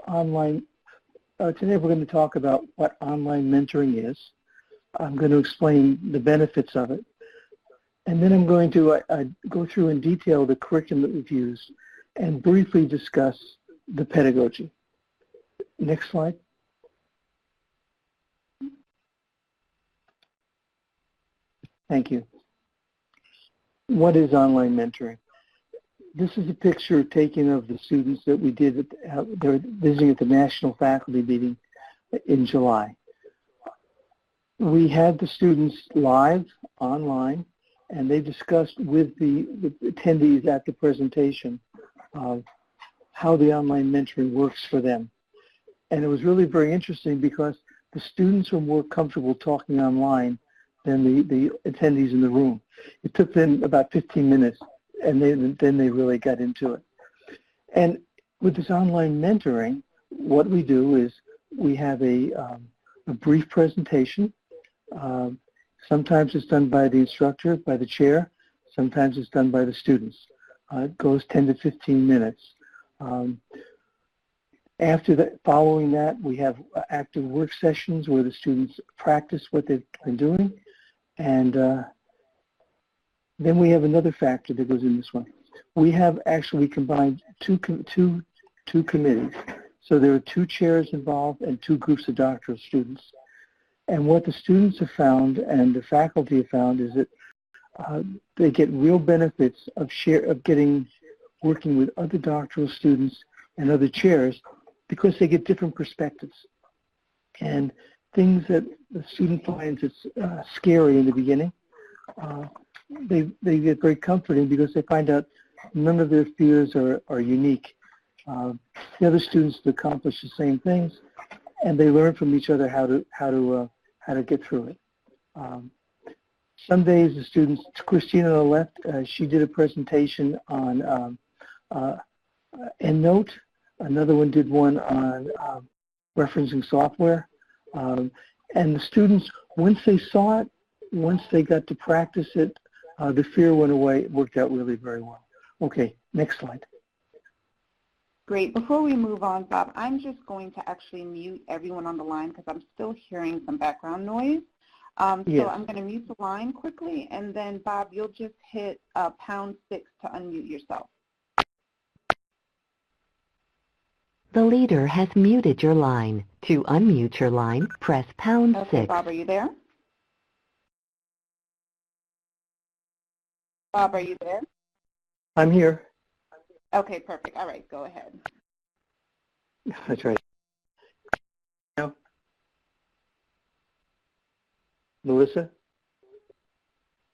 online. Today we're going to talk about what online mentoring is. I'm going to explain the benefits of it. And then I'm going to go through in detail the curriculum that we've used and briefly discuss the pedagogy. Next slide. Thank you. What is online mentoring? This is a picture taken of the students that we did. They were visiting at the National Faculty Meeting in July. We had the students live online, and they discussed with the attendees at the presentation how the online mentoring works for them. And it was really very interesting because the students were more comfortable talking online than the attendees in the room. It took them about 15 minutes, and then they really got into it. And with this online mentoring, what we do is we have a brief presentation. Sometimes it's done by the instructor, by the chair. Sometimes it's done by the students. It goes 10 to 15 minutes. After that, following that, we have active work sessions where the students practice what they've been doing. And then we have another factor that goes in this one. We have actually combined two committees. So there are 2 chairs involved and 2 groups of doctoral students. And what the students have found and the faculty have found is that they get real benefits of working with other doctoral students and other chairs because they get different perspectives. And things that the student finds it's scary in the beginning, they get very comforting because they find out none of their fears are unique. The other students accomplish the same things, and they learn from each other how to get through it. Some days the students, Christina on the left, she did a presentation on EndNote. Another one did one on referencing software. And the students, once they saw it, once they got to practice it, the fear went away. It worked out really very well. Okay, next slide. Great. Before we move on, Bob, I'm just going to actually mute everyone on the line because I'm still hearing some background noise. Yes. So I'm going to mute the line quickly, and then, Bob, you'll just hit #6 to unmute yourself. The leader has muted your line. To unmute your line, press #6. Okay, Bob, are you there? Bob, are you there? I'm here. Okay, perfect. All right, go ahead. That's right. Now, Melissa?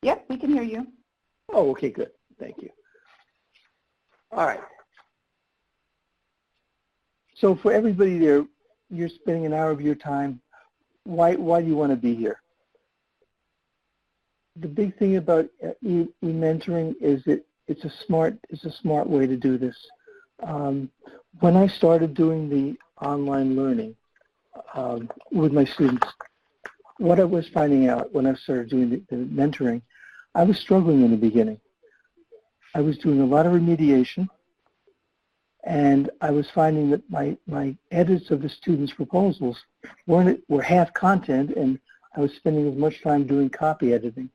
Yep, we can hear you. Oh, okay, good. Thank you. All right. So for everybody there, you're spending an hour of your time. Why do you want to be here? The big thing about e-mentoring is that it's a smart way to do this. When I started doing the online learning with my students, what I was finding out when I started doing the mentoring, I was struggling in the beginning. I was doing a lot of remediation, and I was finding that my edits of the students' proposals were half content, and I was spending as much time doing copy editing.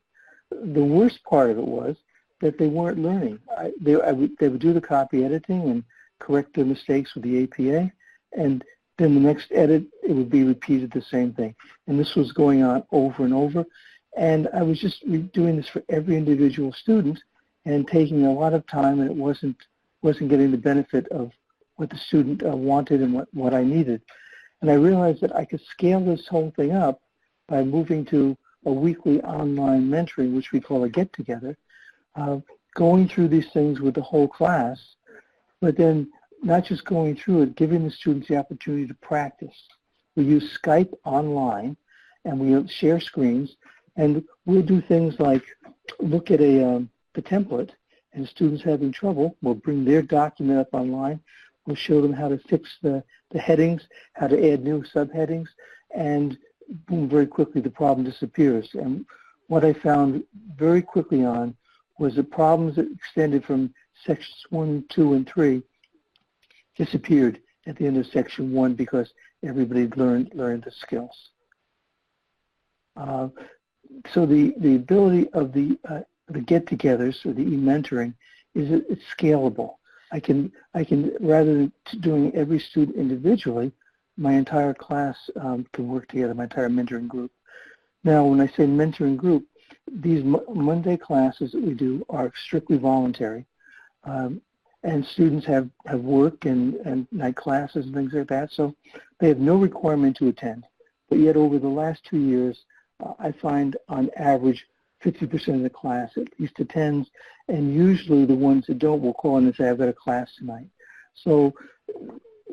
The worst part of it was that they weren't learning. They would do the copy editing and correct their mistakes with the APA, and then the next edit, it would be repeated the same thing. And this was going on over and over. And I was just doing this for every individual student and taking a lot of time, and it wasn't getting the benefit of what the student wanted and what I needed. And I realized that I could scale this whole thing up by moving to a weekly online mentoring, which we call a get-together, going through these things with the whole class, but then not just going through it, giving the students the opportunity to practice. We use Skype online, and we share screens, and we'll do things like look at the template, and students having trouble, we'll bring their document up online, we'll show them how to fix the headings, how to add new subheadings, and boom, very quickly the problem disappears. And what I found very quickly on was the problems that extended from sections 1, 2, and 3 disappeared at the end of section 1 because everybody learned the skills. So the ability of the get-togethers or the e-mentoring is it's scalable. I can rather than doing every student individually, my entire class can work together, my entire mentoring group. Now, when I say mentoring group, these Monday classes that we do are strictly voluntary, and students have work and night classes and things like that, so they have no requirement to attend. But yet, over the last 2 years, I find on average 50% of the class at least attends, and usually the ones that don't will call in and say, I've got a class tonight. So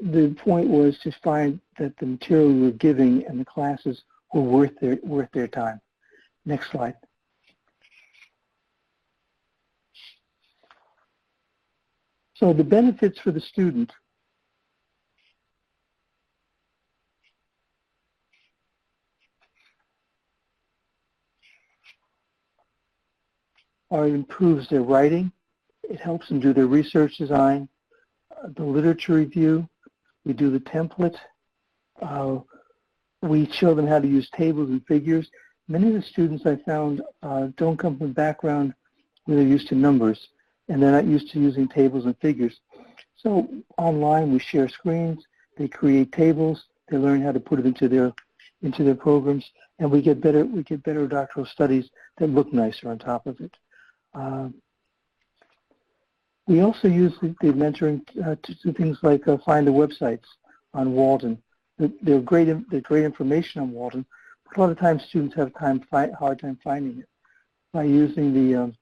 the point was to find that the material we were giving and the classes were worth their time. Next slide. So the benefits for the student are it improves their writing, it helps them do their research design, the literature review, we do the template, we show them how to use tables and figures. Many of the students I found don't come from a background where they're used to numbers, and they're not used to using tables and figures. So online we share screens, they create tables, they learn how to put it into their programs, and we get better doctoral studies that look nicer on top of it. We also use the mentoring to do things like find the websites on Walden. They're great information on Walden, but a lot of times students have hard time finding it. By using the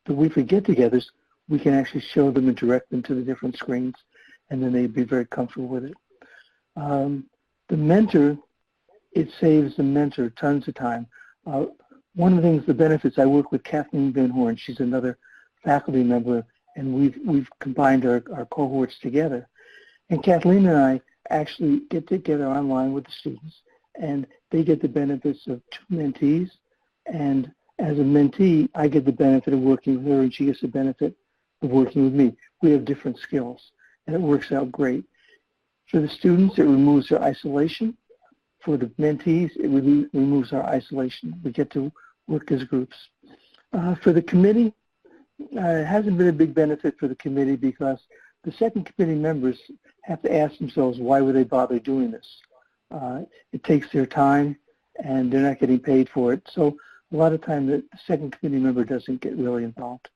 weekly get-togethers, we can actually show them and direct them to the different screens, and then they'd be very comfortable with it. The mentor, it saves the mentor tons of time. One of the things, the benefits, I work with Kathleen Van Horn. She's another faculty member, and we've combined our cohorts together. And Kathleen and I actually get together online with the students, and they get the benefits of 2 mentees, and as a mentee, I get the benefit of working with her, and she gets the benefit of working with me. We have different skills, and it works out great. For the students, it removes their isolation. For the mentees, it removes our isolation. We get to work as groups. For the committee, it hasn't been a big benefit for the committee because the second committee members have to ask themselves, why would they bother doing this? It takes their time, and they're not getting paid for it. So a lot of time the second committee member doesn't get really involved.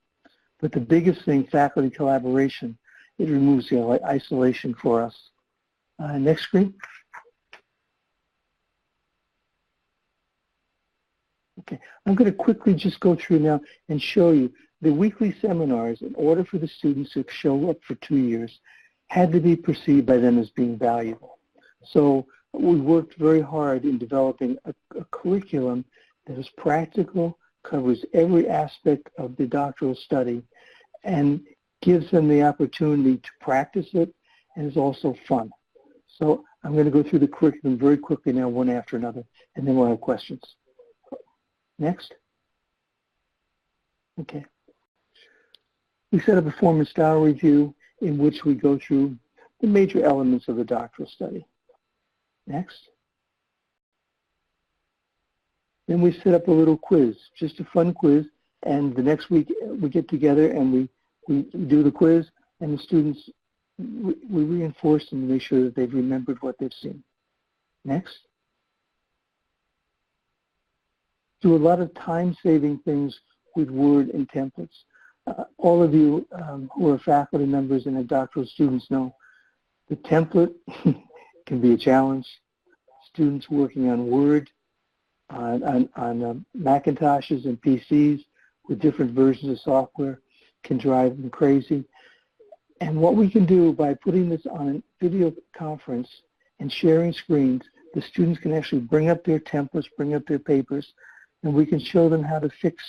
But the biggest thing, faculty collaboration, it removes the isolation for us. Next screen. Okay, I'm going to quickly just go through now and show you the weekly seminars. In order for the students to show up for 2 years, had to be perceived by them as being valuable. So we worked very hard in developing a curriculum that is practical, covers every aspect of the doctoral study, and gives them the opportunity to practice it, and is also fun. So I'm going to go through the curriculum very quickly now, one after another, and then we'll have questions. Next. Okay. We set up a form and style review in which we go through the major elements of the doctoral study. Next. Then we set up a little quiz, just a fun quiz, and the next week we get together and we do the quiz, and the students, we reinforce them to make sure that they've remembered what they've seen. Next. Do a lot of time-saving things with Word and templates. All of you who are faculty members and are doctoral students know the template can be a challenge. Students working on Word, on Macintoshes and PCs with different versions of software can drive them crazy. And what we can do by putting this on a video conference and sharing screens, the students can actually bring up their templates, bring up their papers, and we can show them how to fix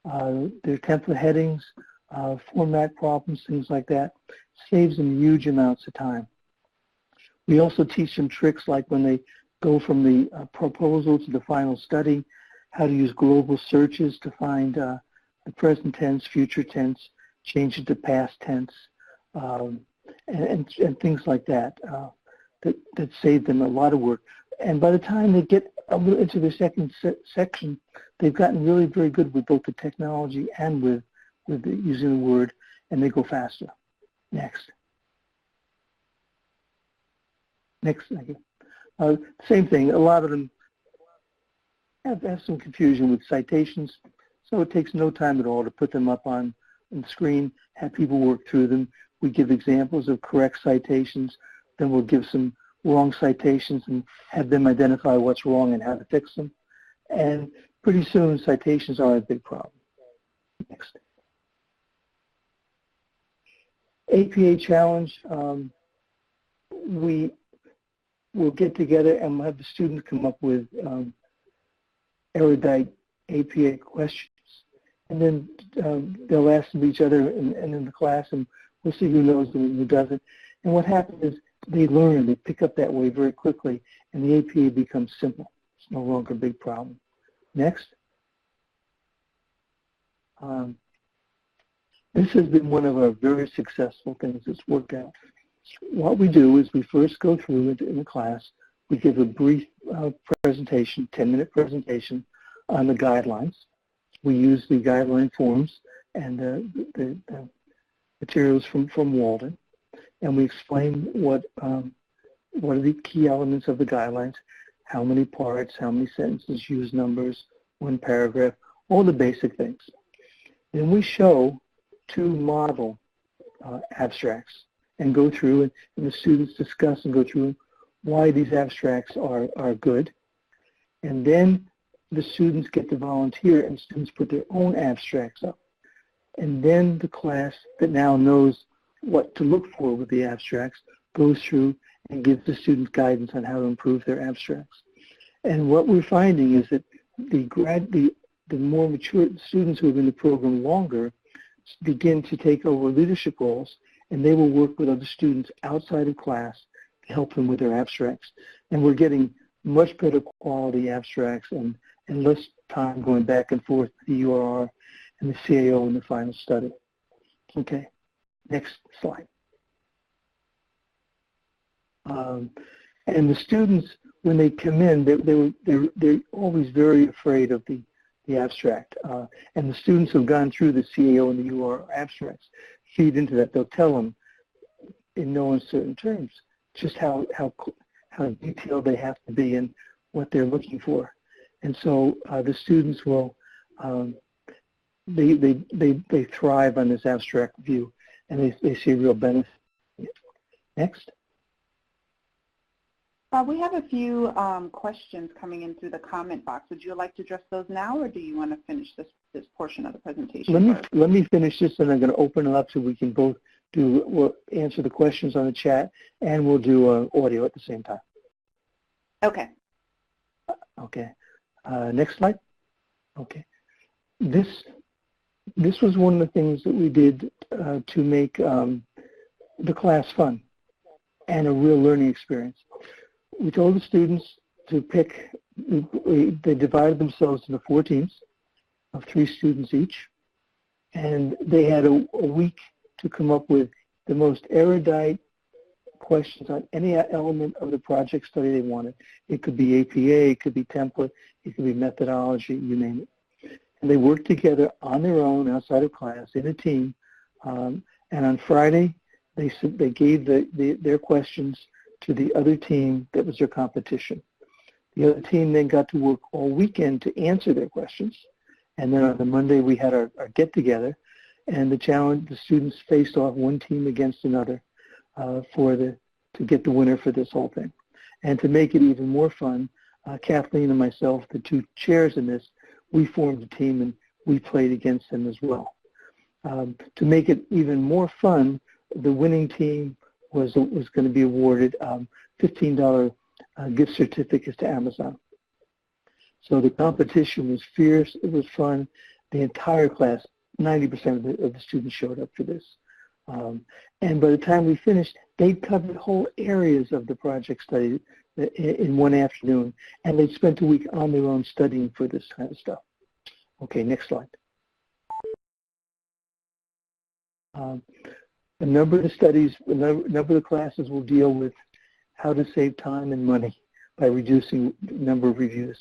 their template headings, format problems, things like that. Saves them huge amounts of time. We also teach them tricks like when they go from the proposal to the final study, how to use global searches to find the present tense, future tense, change it to past tense. and things like that, that save them a lot of work. And by the time they get a little into their second section, they've gotten really very good with both the technology and with using the word, and they go faster. Next. Next, thank you. Same thing, a lot of them have some confusion with citations, so it takes no time at all to put them up on the screen, have people work through them. We give examples of correct citations, then we'll give some wrong citations and have them identify what's wrong and how to fix them. And pretty soon, citations aren't a big problem. Next. APA challenge, we will get together and we'll have the students come up with erudite APA questions. And then they'll ask them each other and in the class, and we'll see who knows them and who doesn't. And what happens is they learn, they pick up that way very quickly, and the APA becomes simple. It's no longer a big problem. Next. This has been one of our very successful things that's worked out. What we do is we first go through it in the class. We give a brief presentation, 10-minute presentation on the guidelines. We use the guideline forms and the materials from Walden, and we explain what are the key elements of the guidelines, how many parts, how many sentences, use numbers, one paragraph, all the basic things. Then we show 2 model abstracts and go through, and the students discuss and go through why these abstracts are good. And then the students get to volunteer, and students put their own abstracts up. And then the class that now knows what to look for with the abstracts goes through and gives the students guidance on how to improve their abstracts. And what we're finding is that the more mature students who have been in the program longer begin to take over leadership roles, and they will work with other students outside of class to help them with their abstracts. And we're getting much better quality abstracts and less time going back and forth with the URR and the CAO in the final study. Okay, next slide. And the students, when they come in, they're always very afraid of the abstract. And the students who have gone through the CAO and the URR abstracts feed into that. They'll tell them in no uncertain terms just how detailed they have to be and what they're looking for. And so the students will, they thrive on this abstract view, and they see real benefit. Next. We have a few questions coming in through the comment box. Would you like to address those now, or do you want to finish this portion of the presentation? Let me finish this, and I'm going to open it up so we can both we'll answer the questions on the chat, and we'll do audio at the same time. Okay. Okay. Next slide. Okay. This was one of the things that we did to make the class fun and a real learning experience. We told the students to pick, they divided themselves into 4 teams of 3 students each, and they had a week to come up with the most erudite questions on any element of the project study they wanted. It could be APA, it could be template, it could be methodology, you name it. And they worked together on their own outside of class in a team, and on Friday they gave their questions to the other team that was their competition. The other team then got to work all weekend to answer their questions, and then on the Monday we had our get-together, and the students faced off one team against another to get the winner for this whole thing. And to make it even more fun, Kathleen and myself, the 2 chairs in this, we formed a team and we played against them as well. To make it even more fun, the winning team was going to be awarded $15 gift certificates to Amazon. So the competition was fierce. It was fun. The entire class, 90% of the students showed up for this. And by the time we finished, they'd covered whole areas of the project study in one afternoon, and they'd spent a week on their own studying for this kind of stuff. Okay, next slide. A number of the studies, a number of the classes will deal with how to save time and money by reducing the number of reviews.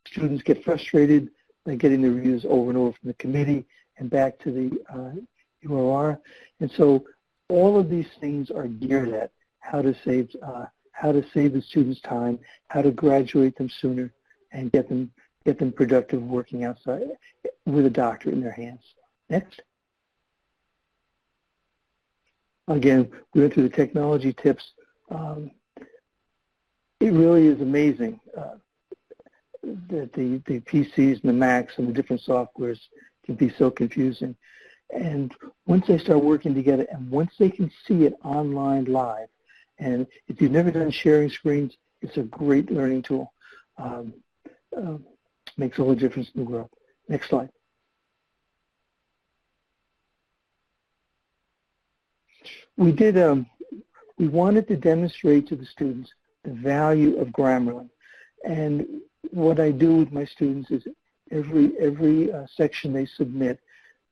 Students get frustrated by getting the reviews over and over from the committee and back to the URR. And so all of these things are geared at how to save the students time, how to graduate them sooner, and get them productive working outside with a doctorate in their hands. Next. Again, we went through the technology tips. It really is amazing that the PCs and the Macs and the different softwares can be so confusing. And once they start working together and once they can see it online live, and if you've never done sharing screens, it's a great learning tool. Makes all the difference in the world. Next slide. We wanted to demonstrate to the students the value of Grammarly. And what I do with my students is every section they submit,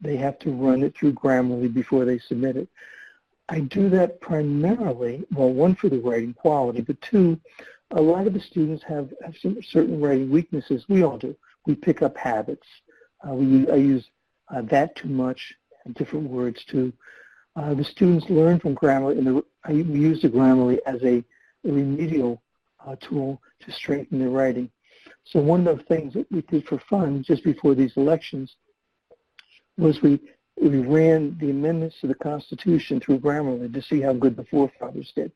they have to run it through Grammarly before they submit it. I do that primarily, well, one, for the writing quality, but two, a lot of the students have some certain writing weaknesses. We all do. We pick up habits. I use that too much, and different words too. The students learn from Grammarly, and we use the Grammarly as a remedial tool to strengthen their writing. So one of the things that we did for fun just before these elections was we ran the amendments to the Constitution through Grammarly to see how good the forefathers did.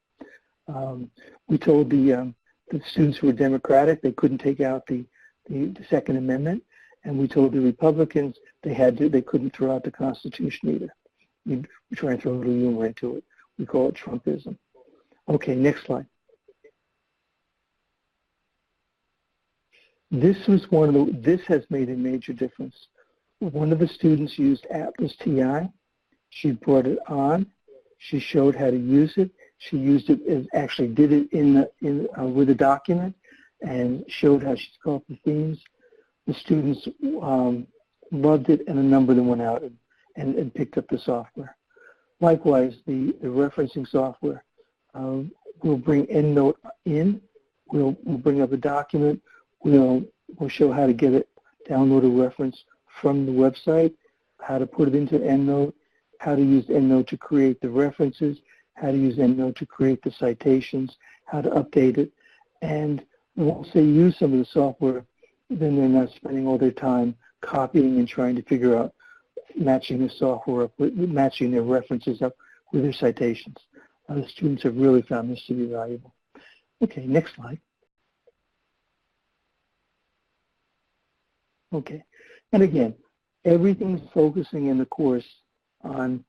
We told the students who were Democratic they couldn't take out the Second Amendment, and we told the Republicans they couldn't throw out the Constitution either. We try and throw a little humor into it. We call it Trumpism. Okay, next slide. This has made a major difference. One of the students used Atlas TI. She brought it on. She showed how to use it. She used it actually did it with a document and showed how she developed the themes. The students loved it, and a number of them went out and picked up the software. Likewise, the referencing software. We'll bring EndNote in. We'll bring up a document. We'll show how to get it, download a reference from the website, how to put it into EndNote, how to use EndNote to create the references, how to use EndNote to create the citations, how to update it. And once they use some of the software, then they're not spending all their time copying and trying to figure out matching the software up, matching their references up with their citations. The students have really found this to be valuable. Okay, next slide. Okay, and again, everything's focusing in the course on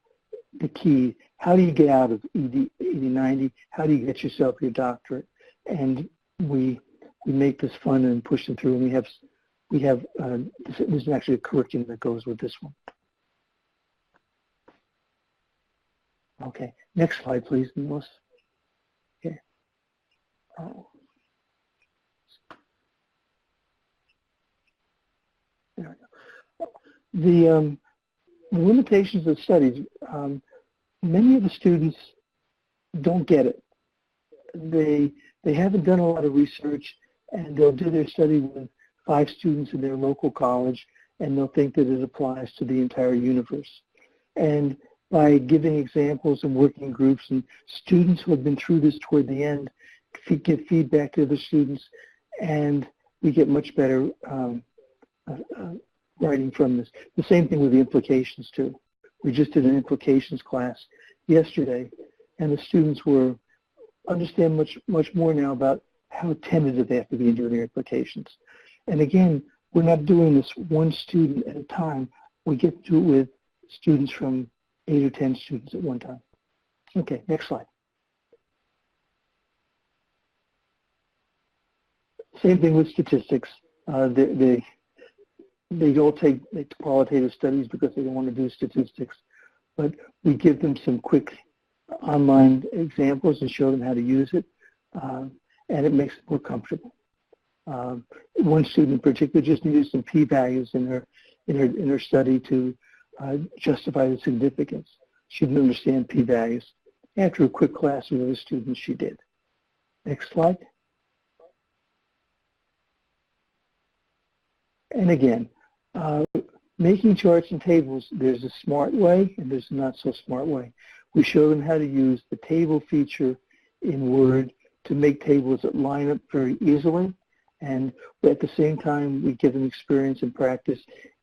the key. How do you get out of ED 8090? How do you get yourself your doctorate? And we make this fun and push them through. And we have there's actually a curriculum that goes with this one. Okay, next slide, please, Melissa. Okay. There we go. The limitations of studies, many of the students don't get it. They haven't done a lot of research, and they'll do their study with 5 students in their local college, and they'll think that it applies to the entire universe. And by giving examples and working groups, and students who have been through this toward the end give feedback to other students, and we get much better writing from this. The same thing with the implications too. We just did an implications class yesterday, and the students understand much more now about how tentative they have to be in doing their implications. And again, we're not doing this one student at a time. We get to it with students from 8 or 10 students at one time. Okay, next slide. Same thing with statistics. They all take qualitative studies because they don't want to do statistics, but we give them some quick online examples and show them how to use it, and it makes it more comfortable. One student in particular just needed some p-values in her study to justify the significance. She didn't understand p-values. After a quick class with other students, she did. Next slide. And again, making charts and tables, there's a smart way and there's a not so smart way. We show them how to use the table feature in Word to make tables that line up very easily, and at the same time we give them experience and practice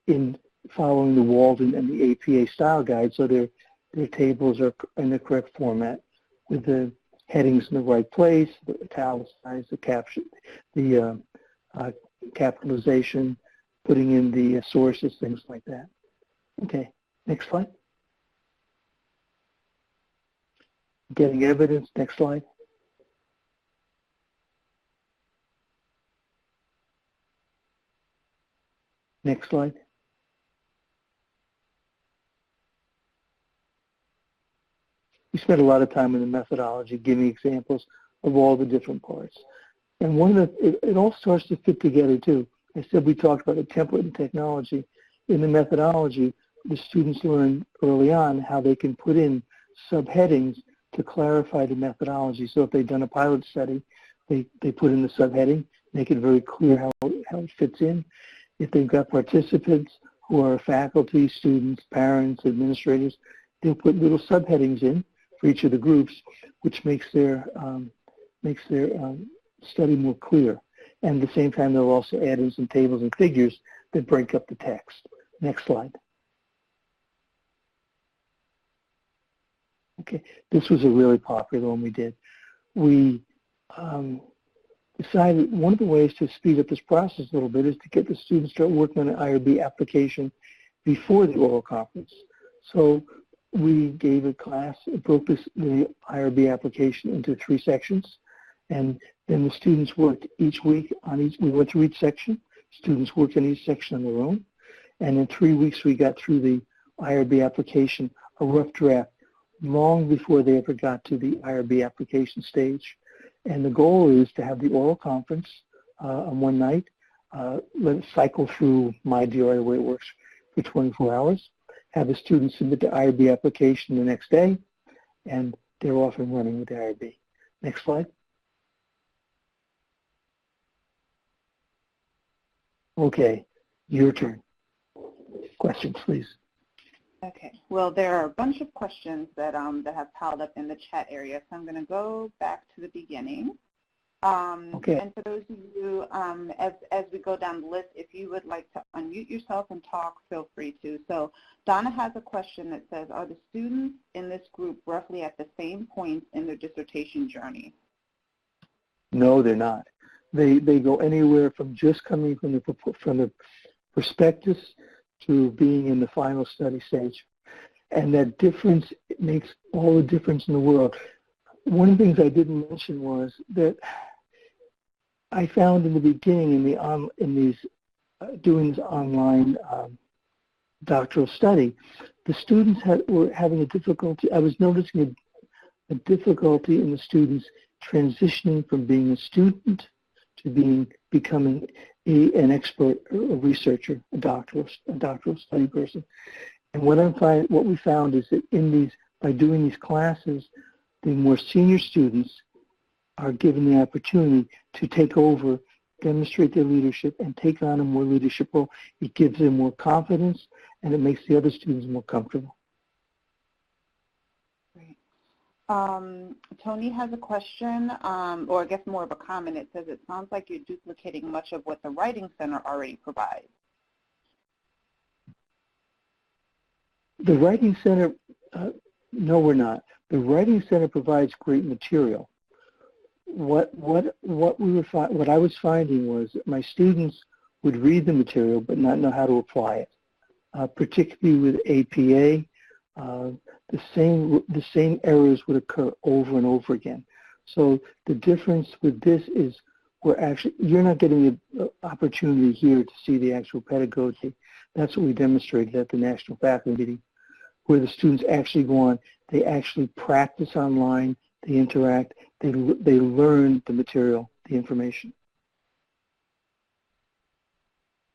in following the Walden and the APA style guide, so their tables are in the correct format with the headings in the right place, the italicized, the caption, the capitalization, putting in the sources, things like that. Okay, next slide. Getting evidence, next slide. Next slide. We spent a lot of time in the methodology giving examples of all the different parts. And one of the, it all starts to fit together too. I said we talked about a template and technology. In the methodology, the students learn early on how they can put in subheadings to clarify the methodology. So if they've done a pilot study, they put in the subheading, make it very clear how it fits in. If they've got participants who are faculty, students, parents, administrators, they'll put little subheadings in for each of the groups, which makes their study more clear. And at the same time, they'll also add in some tables and figures that break up the text. Next slide. Okay, this was a really popular one we did. We decided one of the ways to speed up this process a little bit is to get the students to start working on an IRB application before the oral conference. So we gave a class, broke the IRB application into 3 sections, and then the students worked each week on each, we went through each section, students worked on each section on their own, and in 3 weeks we got through the IRB application, a rough draft, long before they ever got to the IRB application stage. And the goal is to have the oral conference on one night, let it cycle through MyDRI the way it works for 24 hours, have the students submit the IRB application the next day, and they're off and running with the IRB. Next slide. Okay, your turn. Questions, please. Okay. Well, there are a bunch of questions that have piled up in the chat area, so I'm going to go back to the beginning. Okay. And for those of you, as we go down the list, if you would like to unmute yourself and talk, feel free to. So Donna has a question that says, are the students in this group roughly at the same point in their dissertation journey? No, they're not. They go anywhere from just coming from the prospectus to being in the final study stage. And that difference, it makes all the difference in the world. One of the things I didn't mention was that I found in the beginning doing this online doctoral study, the students were having a difficulty. I was noticing a difficulty in the students transitioning from being a student to becoming an expert, a researcher, a doctoral study person. And what we found is that by doing these classes, the more senior students are given the opportunity to take over, demonstrate their leadership, and take on a more leadership role. It gives them more confidence, and it makes the other students more comfortable. Great. Tony has a question, or I guess more of a comment. It says, it sounds like you're duplicating much of what the Writing Center already provides. The Writing Center, no, we're not. The Writing Center provides great material. What I was finding was that my students would read the material but not know how to apply it. Particularly with APA, the same errors would occur over and over again. So the difference with this is you're not getting the opportunity here to see the actual pedagogy. That's what we demonstrated at the National Faculty Meeting, where the students actually go on, they actually practice online, they interact, they learn the material, the information.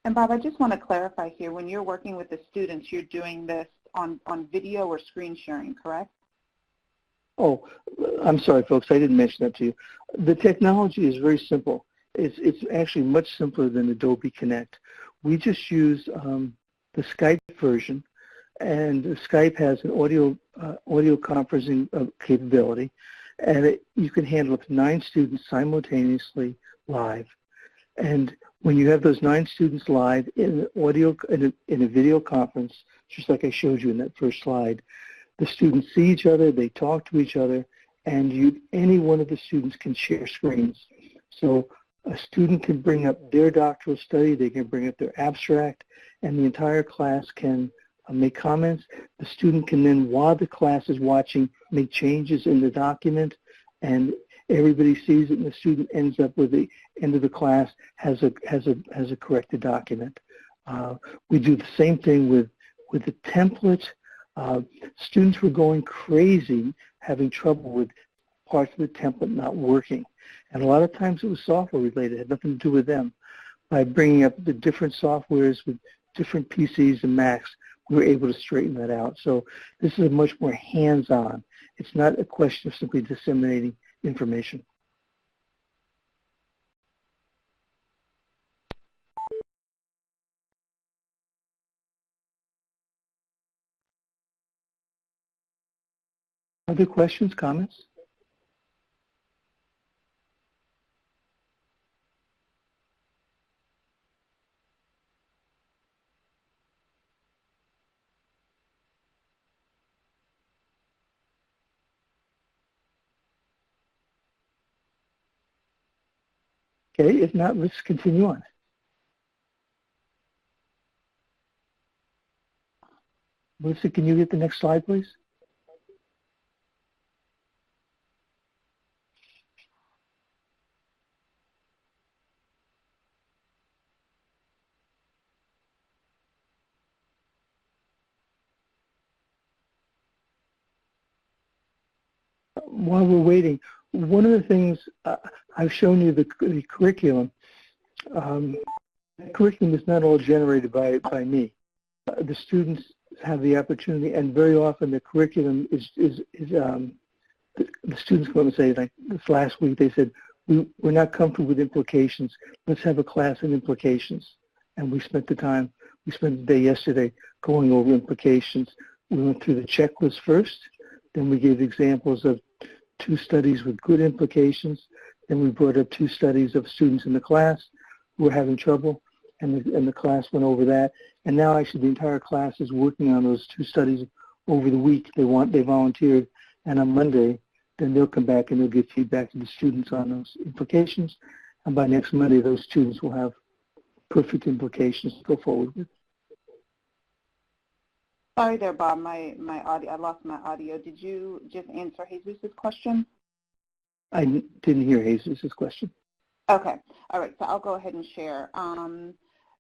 And Bob, I just want to clarify here, when you're working with the students, you're doing this on video or screen sharing, correct? Oh, I'm sorry, folks. I didn't mention that to you. The technology is very simple. It's actually much simpler than Adobe Connect. We just use the Skype version, and Skype has an audio conferencing capability, and you can handle up to 9 students simultaneously live. And when you have those 9 students live in a video conference, just like I showed you in that first slide, the students see each other, they talk to each other, and any one of the students can share screens. So a student can bring up their doctoral study, they can bring up their abstract, and the entire class can make comments. The student can then, while the class is watching, make changes in the document, and everybody sees it, and the student ends up with the end of the class has a corrected document. We do the same thing with the template. Students were going crazy, having trouble with parts of the template not working. And a lot of times it was software related, it had nothing to do with them. By bringing up the different softwares with different PCs and Macs, we were able to straighten that out. So this is a much more hands-on. It's not a question of simply disseminating information. Other questions, comments? Okay, if not, let's continue on. Melissa, can you get the next slide, please? While we're waiting, one of the things I've shown you the curriculum. The curriculum is not all generated by me. The students have the opportunity, and very often the curriculum is the students come and say, like this last week, they said, we're not comfortable with implications. Let's have a class on implications. And we spent the day yesterday going over implications. We went through the checklist first, then we gave examples of 2 studies with good implications, then we brought up 2 studies of students in the class who were having trouble, and the class went over that. And now actually the entire class is working on those 2 studies over the week. They volunteered, and on Monday, then they'll come back and they'll give feedback to the students on those implications. And by next Monday, those students will have perfect implications to go forward with. Sorry there, Bob, my audio, I lost my audio. Did you just answer Jesus' question? I didn't hear Jesus' question. Okay, all right, so I'll go ahead and share.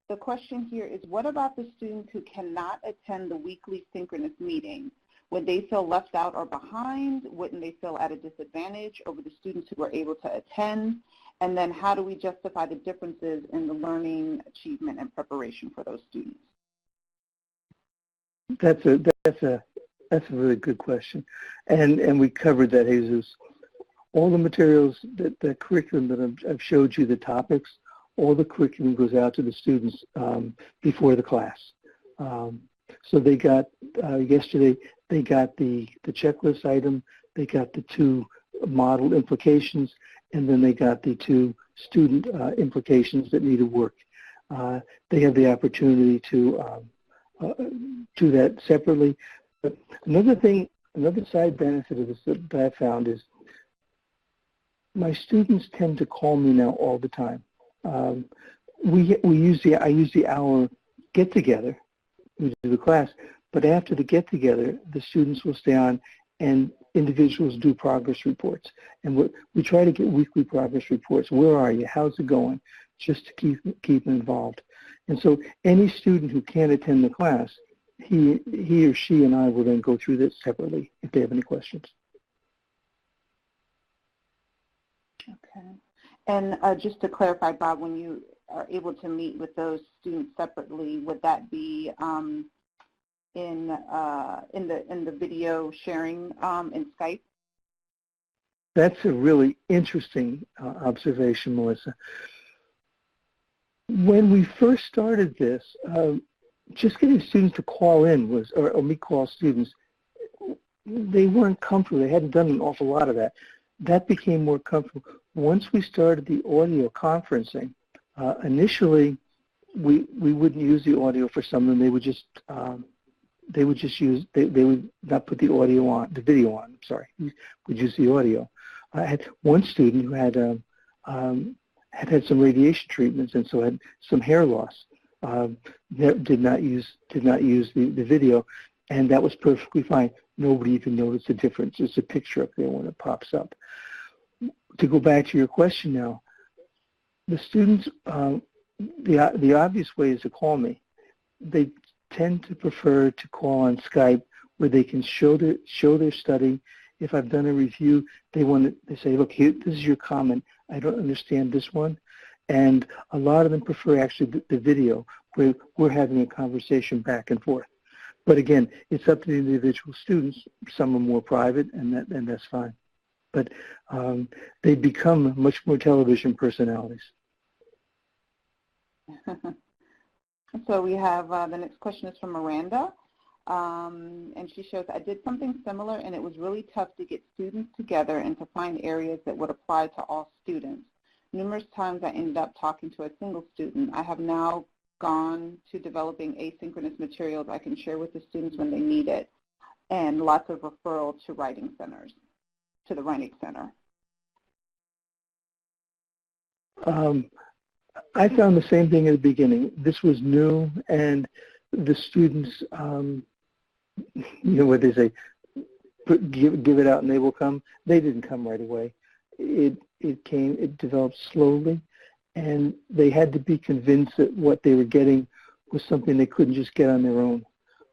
The question here is, what about the students who cannot attend the weekly synchronous meeting? Would they feel left out or behind? Wouldn't they feel at a disadvantage over the students who were able to attend? And then how do we justify the differences in the learning, achievement, and preparation for those students? That's a really good question, and we covered that, Jesus. All the materials, the curriculum that I've showed you, the topics, all the curriculum goes out to the students before the class. So they got yesterday. They got the checklist item. They got the 2 model implications, and then they got the 2 student implications that needed work. They have the opportunity to do that separately. But another side benefit of this that I found is my students tend to call me now all the time. I use the hour get together, we do the class, but after the get together, the students will stay on and individuals do progress reports. And we try to get weekly progress reports. Where are you? How's it going? Just to keep them involved. And so any student who can't attend the class, he or she and I will then go through this separately if they have any questions. Okay. And just to clarify, Bob, when you are able to meet with those students separately, would that be in the video sharing in Skype? That's a really interesting observation, Melissa. When we first started this, just getting students to call in was, or me call students, they weren't comfortable. They hadn't done an awful lot of that. That became more comfortable. Once we started the audio conferencing, initially we wouldn't use the audio for some of them. They would just they would not put the audio on, the video on. Sorry, we'd use the audio. I had one student who had had some radiation treatments and so had some hair loss. Did not use the video, and that was perfectly fine. Nobody even noticed the difference. There's a picture up there when it pops up. To go back to your question now, the students, the obvious way is to call me. They tend to prefer to call on Skype where they can show their study. If I've done a review, they say, look, here, this is your comment. I don't understand this one. And a lot of them prefer actually the video where we're having a conversation back and forth. But again, it's up to the individual students. Some are more private, and that's fine. But they become much more television personalities. So we have the next question is from Miranda. And she shows, I did something similar, and it was really tough to get students together and to find areas that would apply to all students. Numerous times I ended up talking to a single student. I have now gone to developing asynchronous materials I can share with the students when they need it, and lots of referral to writing centers, to the Writing Center. I found the same thing at the beginning. This was new, and the students, what they say, give it out and they will come. They didn't come right away. It developed slowly, and they had to be convinced that what they were getting was something they couldn't just get on their own.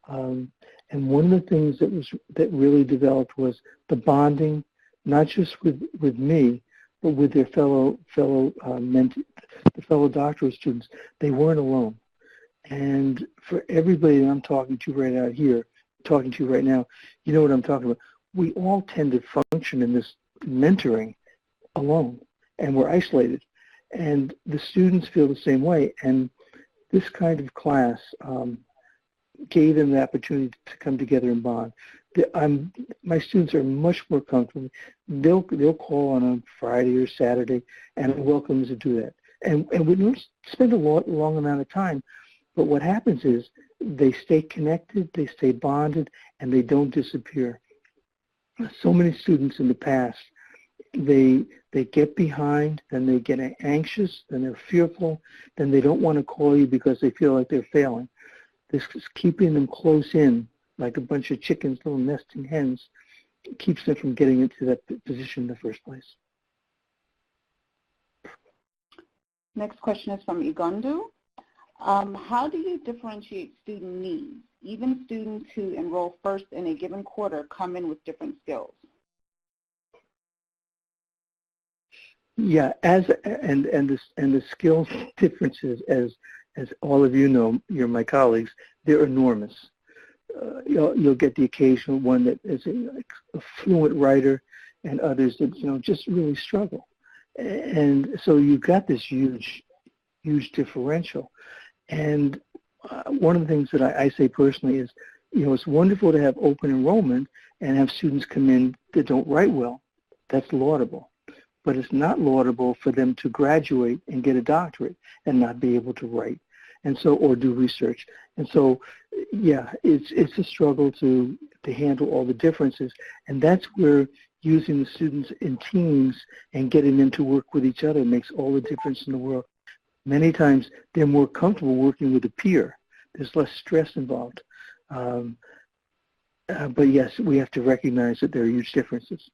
And one of the things that really developed was the bonding, not just with me, but with their fellow doctoral students. They weren't alone. And for everybody that I'm talking to right out here, talking to you right now, you know what I'm talking about. We all tend to function in this mentoring alone, and we're isolated. And the students feel the same way. And this kind of class gave them the opportunity to come together and bond. My students are much more comfortable. They'll call on a Friday or Saturday, and I'm welcome to do that. And we don't spend a long amount of time, but what happens is they stay connected, they stay bonded, and they don't disappear. So many students in the past, they get behind, then they get anxious, then they're fearful, then they don't want to call you because they feel like they're failing. This is keeping them close in, like a bunch of chickens, little nesting hens, keeps them from getting into that position in the first place. Next question is from Igondu. How do you differentiate student needs? Even students who enroll first in a given quarter come in with different skills. Yeah, and the skills differences, as all of you know, you're my colleagues, they're enormous. You'll get the occasional one that is a fluent writer, and others that just really struggle. And so you've got this huge differential. And one of the things that I say personally is, it's wonderful to have open enrollment and have students come in that don't write well. That's laudable. But it's not laudable for them to graduate and get a doctorate and not be able to write, and so, or do research. And so, yeah, it's a struggle to handle all the differences, and that's where using the students in teams and getting them to work with each other makes all the difference in the world. Many times they're more comfortable working with a peer. There's less stress involved. But yes, we have to recognize that there are huge differences.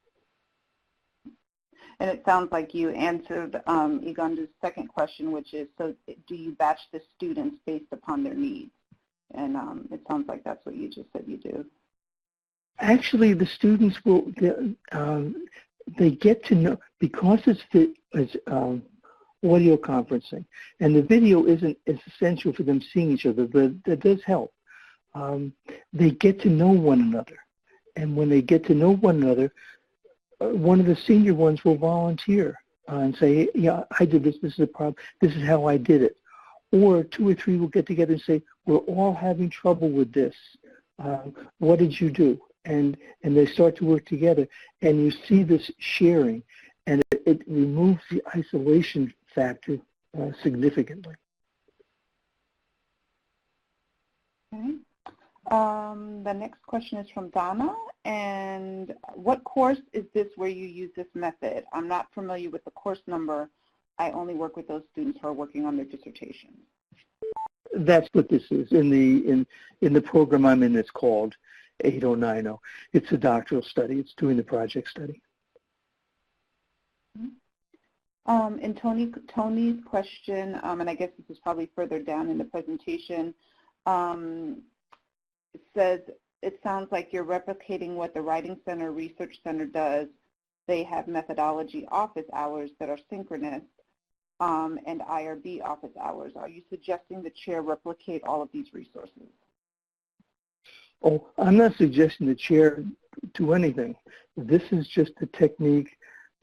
And it sounds like you answered Igandu's second question, which is, so do you batch the students based upon their needs? And it sounds like that's what you just said you do. Actually, the students will, they get to know, because it's audio conferencing, and the video isn't as essential for them seeing each other, but that does help. they get to know one another. And when they get to know one another, one of the senior ones will volunteer and say, yeah, I did this, this is a problem, this is how I did it. Or two or three will get together and say, we're all having trouble with this. What did you do? And they start to work together. And you see this sharing, and it removes the isolation factor significantly. Okay. The next question is from Donna, and what course is this where you use this method? I'm not familiar with the course number. I only work with those students who are working on their dissertation. That's what this is. In the program I'm in, it's called 8090. It's a doctoral study. It's doing the project study. And Tony's question, and I guess this is probably further down in the presentation, it says, it sounds like you're replicating what the Writing Center Research Center does. They have methodology office hours that are synchronous and IRB office hours. Are you suggesting the chair replicate all of these resources? Oh, I'm not suggesting the chair do anything. This is just a technique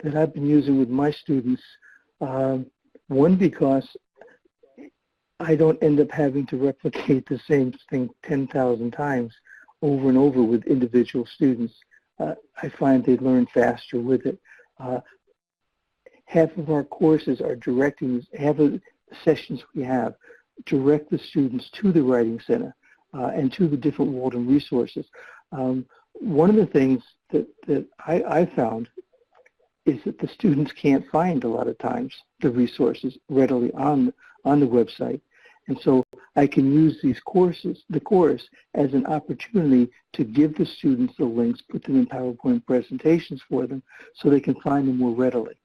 that I've been using with my students. One, because I don't end up having to replicate the same thing 10,000 times over and over with individual students. I find they learn faster with it. Half of our courses are directing, half of the sessions we have direct the students to the Writing Center and to the different Walden resources. One of the things that I found is that the students can't find a lot of times the resources readily on the website. And so I can use these courses, the course, as an opportunity to give the students the links, put them in PowerPoint presentations for them so they can find them more readily.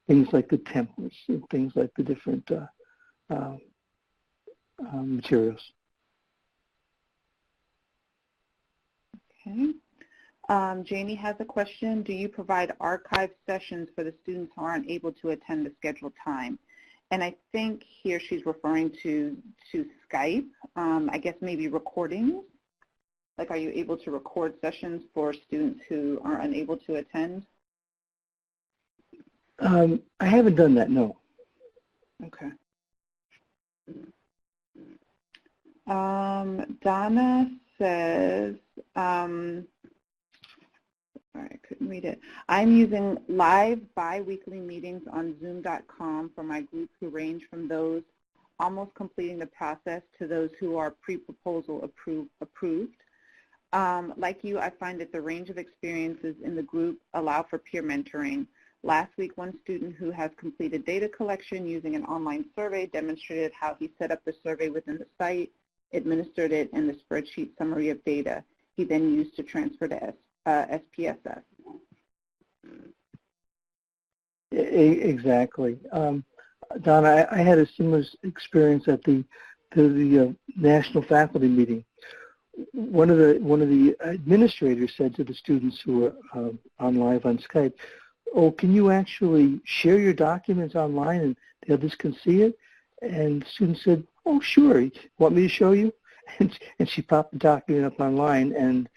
Things like the templates and things like the different materials. Okay. Janie has a question. Do you provide archive sessions for the students who aren't able to attend the scheduled time? And I think here she's referring to Skype, I guess maybe recordings. Like, are you able to record sessions for students who are unable to attend? I haven't done that, no. Okay. Donna says, sorry, I couldn't read it. I'm using live bi-weekly meetings on Zoom.com for my group who range from those almost completing the process to those who are pre-proposal approved. Like you, I find that the range of experiences in the group allow for peer mentoring. Last week, one student who has completed data collection using an online survey demonstrated how he set up the survey within the site, administered it in the spreadsheet summary of data he then used to transfer to SPSS. Exactly. Donna, I had a similar experience at the national faculty meeting. One of the administrators said to the students who were on live on Skype, "Oh, can you actually share your documents online and the others can see it?" And the student said, "Oh, sure. You want me to show you?" And she popped the document up online, and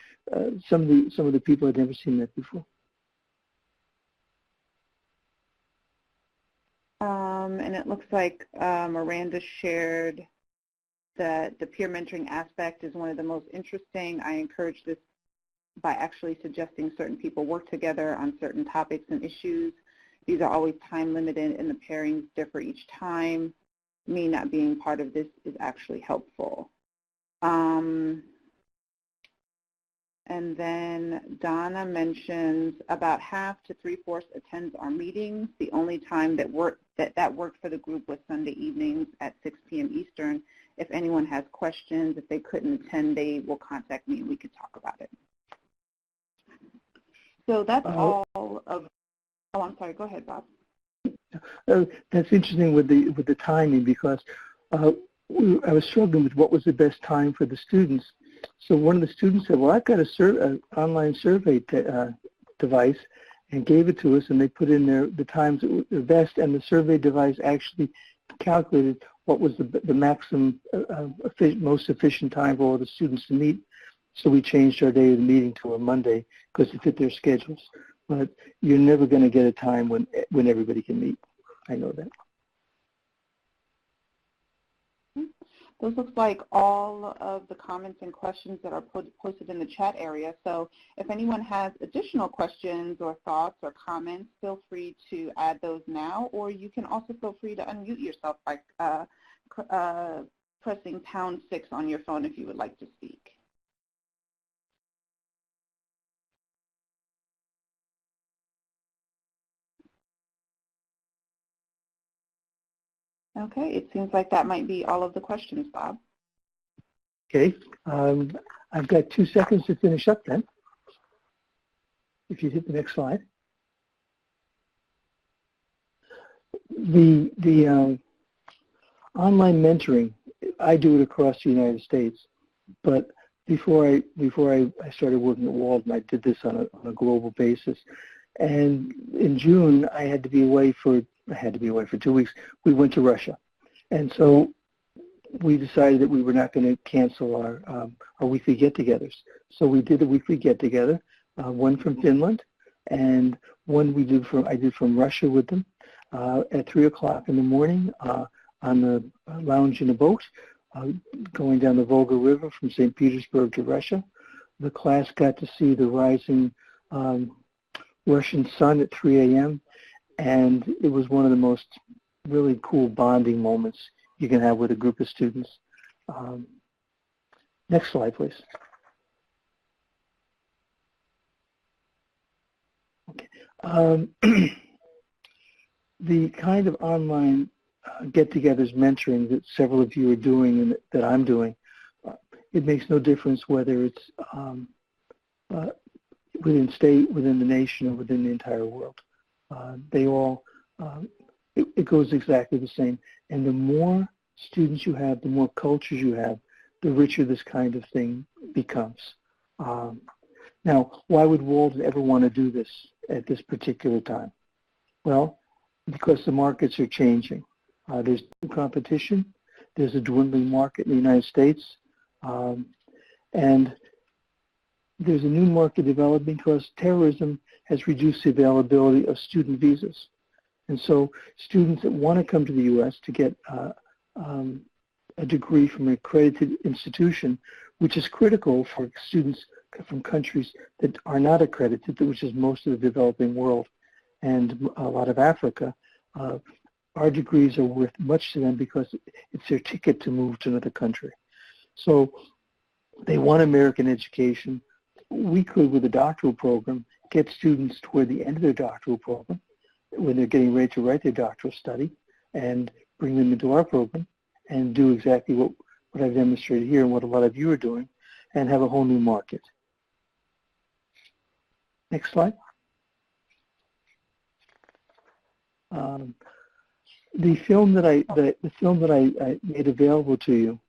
some of the people had never seen that before. And it looks like Miranda shared that the peer mentoring aspect is one of the most interesting. I encourage this by actually suggesting certain people work together on certain topics and issues. These are always time limited and the pairings differ each time. Me not being part of this is actually helpful. And then Donna mentions about half to 3/4 attends our meetings. The only time that worked for the group was Sunday evenings at 6 p.m. Eastern. If anyone has questions, if they couldn't attend, they will contact me and we could talk about it. So that's all of, oh, I'm sorry, go ahead, Bob. That's interesting with the timing, because I was struggling with what was the best time for the students. So one of the students said, well, I've got an online survey device, and gave it to us, and they put in the times that were the best, and the survey device actually calculated what was the maximum, most efficient time for all the students to meet. So we changed our day of the meeting to a Monday because it fit their schedules. But you're never going to get a time when everybody can meet. I know that. Those looks like all of the comments and questions that are posted in the chat area. So if anyone has additional questions or thoughts or comments, feel free to add those now, or you can also feel free to unmute yourself by pressing #6 on your phone if you would like to speak. Okay, it seems like that might be all of the questions, Bob. Okay, I've got 2 seconds to finish up then. If you hit the next slide. The online mentoring, I do it across the United States, but before I started working at Walden, I did this on a global basis. And in June, I had to be away for 2 weeks. We went to Russia. And so we decided that we were not going to cancel our weekly get-togethers. So we did a weekly get-together, one from Finland, and one I did from Russia with them at 3 o'clock in the morning on the lounge in a boat, going down the Volga River from St. Petersburg to Russia. The class got to see the rising Russian sun at 3 a.m., and it was one of the most really cool bonding moments you can have with a group of students. Next slide, please. Okay. The kind of online get-togethers mentoring that several of you are doing and that I'm doing, it makes no difference whether it's within state, within the nation, or within the entire world. They all, it goes exactly the same. And the more students you have, the more cultures you have, the richer this kind of thing becomes. Now, why would Walden ever want to do this at this particular time? Well, because the markets are changing. There's new competition. There's a dwindling market in the United States. And there's a new market developing because terrorism has reduced the availability of student visas. And so students that want to come to the U.S. to get a degree from an accredited institution, which is critical for students from countries that are not accredited, which is most of the developing world and a lot of Africa, our degrees are worth much to them because it's their ticket to move to another country. So they want American education. We could, with a doctoral program, get students toward the end of their doctoral program, when they're getting ready to write their doctoral study, and bring them into our program and do exactly what I've demonstrated here and what a lot of you are doing, and have a whole new market. Next slide. The film that I made available to you,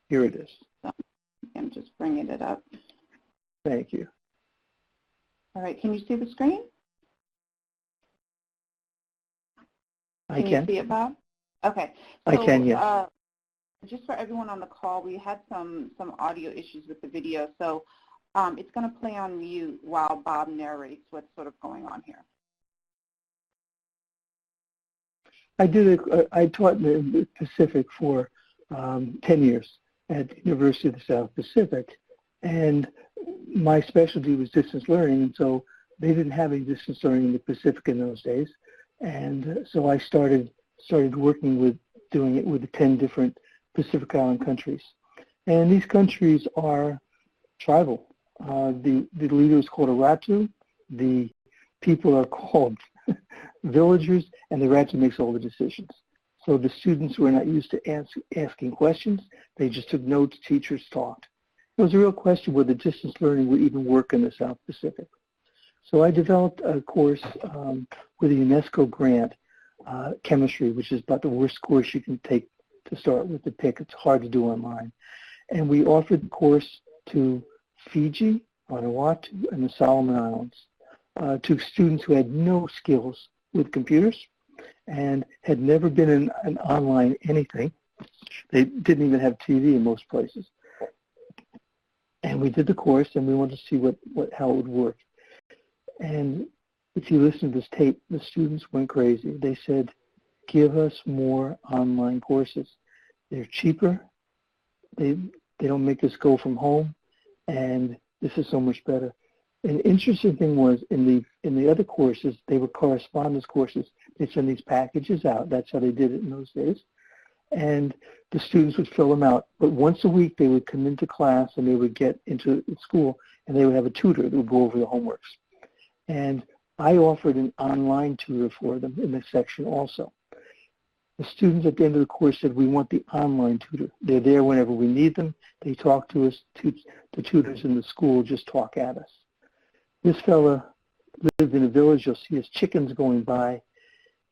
here it is. I'm just bringing it up. Thank you. All right, can you see the screen? Can you see it, Bob? Okay. So, I can, yes. Just for everyone on the call, we had some audio issues with the video, so it's going to play on mute while Bob narrates what's sort of going on here. I taught in the Pacific for 10 years at the University of the South Pacific, and my specialty was distance learning, and so they didn't have any distance learning in the Pacific in those days, and so I started working with doing it with the 10 different Pacific Island countries, and these countries are tribal. The leader is called a Ratu, the people are called villagers, and the Ratu makes all the decisions. So the students were not used to asking questions. They just took notes, teachers talked. It was a real question whether distance learning would even work in the South Pacific. So I developed a course with a UNESCO grant, chemistry, which is about the worst course you can take to start with to pick. It's hard to do online. And we offered the course to Fiji, Vanuatu, and the Solomon Islands to students who had no skills with computers and had never been in an online anything. They didn't even have TV in most places. And we did the course, and we wanted to see how it would work. And if you listen to this tape, the students went crazy. They said, give us more online courses. They're cheaper. They don't make us go from home, and this is so much better. An interesting thing was in the other courses, they were correspondence courses. They send these packages out. That's how they did it in those days. And the students would fill them out. But once a week, they would come into class and they would get into school, and they would have a tutor that would go over the homeworks. And I offered an online tutor for them in this section also. The students at the end of the course said, we want the online tutor. They're there whenever we need them. They talk to us. The tutors in the school just talk at us. This fella lived in a village. You'll see his chickens going by. It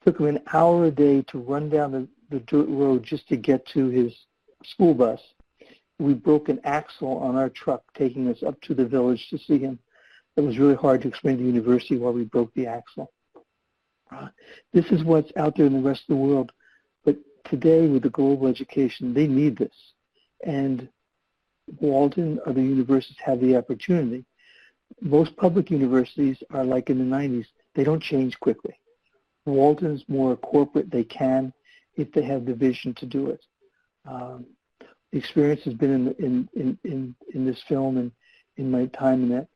took him an hour a day to run down the dirt road just to get to his school bus. We broke an axle on our truck taking us up to the village to see him. It was really hard to explain to the university why we broke the axle. This is what's out there in the rest of the world. But today, with the global education, they need this. And Walden, other universities have the opportunity. Most public universities are like in the 90s. They don't change quickly. Walden's more corporate. They can if they have the vision to do it. The experience has been in this film and in my time in that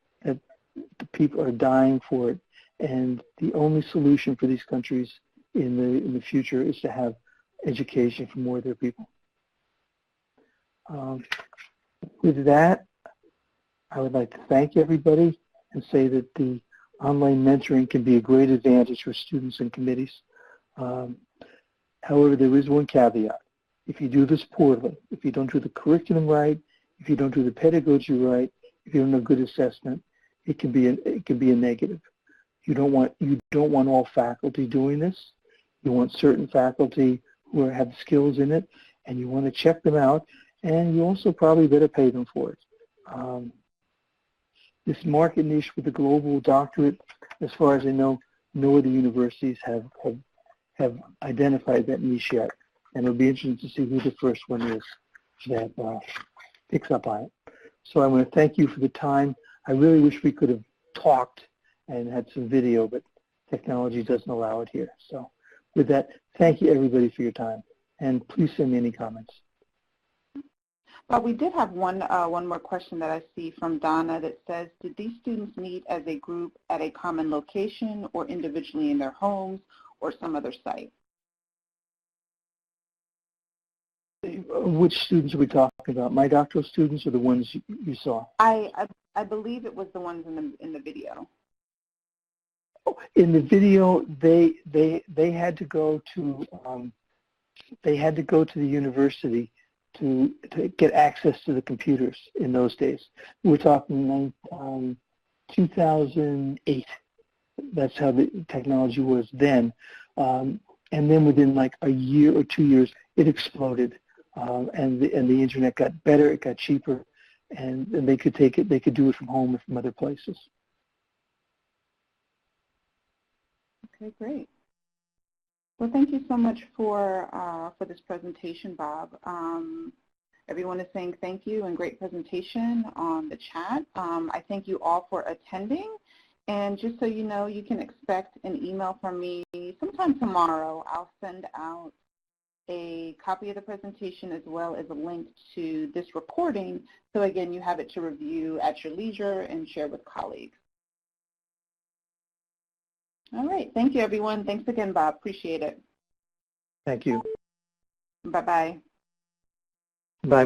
the people are dying for it. And the only solution for these countries in the future is to have education for more of their people. With that, I would like to thank everybody and say that the online mentoring can be a great advantage for students and committees. However, there is one caveat. If you do this poorly, if you don't do the curriculum right, if you don't do the pedagogy right, if you don't have good assessment, it can be a negative. You don't want all faculty doing this. You want certain faculty who have skills in it, and you want to check them out, and you also probably better pay them for it. This market niche with the global doctorate, as far as I know, no other universities have identified that niche yet, and it'll be interesting to see who the first one is that picks up on it. So I want to thank you for the time. I really wish we could have talked and had some video, but technology doesn't allow it here. So with that, thank you everybody for your time, and please send me any comments. Well, we did have one more question that I see from Donna that says, did these students meet as a group at a common location or individually in their homes or some other site? Which students are we talking about? My doctoral students or the ones you saw? I believe it was the ones in the video. In the video, they had to go to the university to get access to the computers in those days. We're talking 2008. That's how the technology was then. And then within like a year or 2 years, it exploded, and the internet got better. It got cheaper, and they could take it. They could do it from home or from other places. Okay, great. Well, thank you so much for this presentation, Bob. Everyone is saying thank you and great presentation on the chat. I thank you all for attending. And just so you know, you can expect an email from me sometime tomorrow. I'll send out a copy of the presentation as well as a link to this recording. So again, you have it to review at your leisure and share with colleagues. All right. Thank you, everyone. Thanks again, Bob. Appreciate it. Thank you. Bye-bye. Bye.